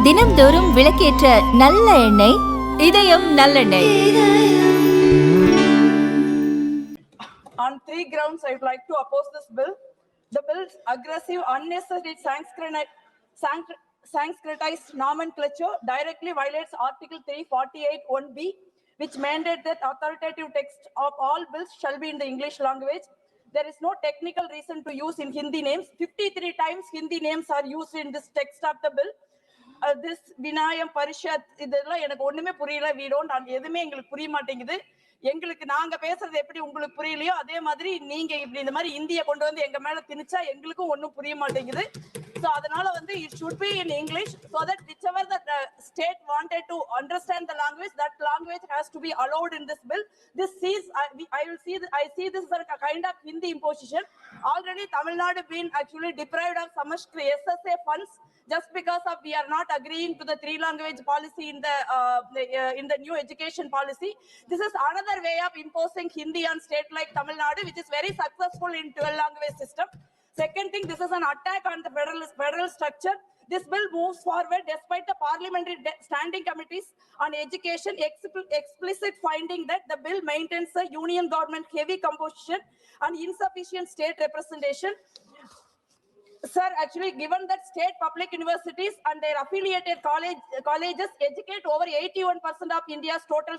தினம்தோறும் விளக்கேற்ற நல்ல எண்ணெய் இதயம் நல்லெண்ணெய். On three grounds, I would like to oppose this bill. The bill's aggressive, unnecessary Sanskritized nomenclature directly violates Article 348(1)(b), which mandates that authoritative text of all bills shall be in the English language. There is no technical reason to use in Hindi names. 53 times Hindi names are used in this text of the bill. This Vinayam Parishad, இதெல்லாம் எனக்கு ஒண்ணுமே புரியல. We don't, எதுவுமே எங்களுக்கு புரிய மாட்டேங்குது. எங்களுக்கு நாங்க பேசுறது எப்படி உங்களுக்கு புரியலையோ அதே மாதிரி நீங்க இப்படி இந்த மாதிரி இந்திய கொண்டு வந்து எங்க மேல திணிச்சா எங்களுக்கும் ஒண்ணும் புரிய மாட்டேங்குது. So அதனால வந்து it should be in English so that whichever the state wanted to understand the language, that language has to be allowed in this bill. This sees I see this as a kind of Hindi imposition. Already Tamil Nadu been actually deprived of Samashkri SSA funds just because of we are not agreeing to the three language policy in the new education policy. This is another way of imposing Hindi on state like Tamil Nadu, which is very successful in 12 language system. Second thing, this is an attack on the federal structure. This bill moves forward despite the parliamentary standing committees on education explicit finding that the bill maintains a union government heavy composition and insufficient state representation. Sir, actually, given that state public universities and their affiliated colleges educate over 81% of India's total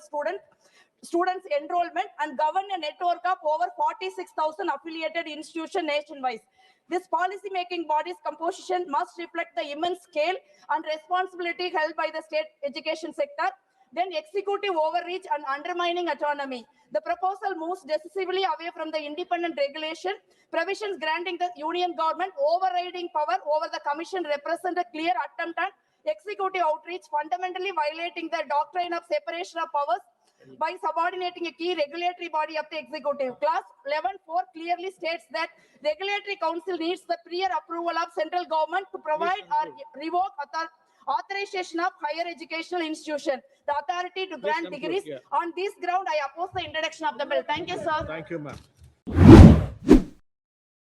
students enrollment and govern a network of over 46,000 affiliated institutions nationwide. This policy-making body's composition must reflect the immense scale and responsibility held by the state education sector. Then executive overreach and undermining autonomy. The proposal moves decisively away from the independent regulation. Provisions granting the union government overriding power over the commission represent a clear attempt at executive outreach, fundamentally violating the doctrine of separation of powers by subordinating a key regulatory body of the executive. Clause 11(4) clearly states that regulatory council needs the prior approval of central government to provide or revoke authorization of higher educational institution, the authority to grant degrees. On this ground, I oppose the introduction of the bill. Thank you, sir. Thank you, ma'am.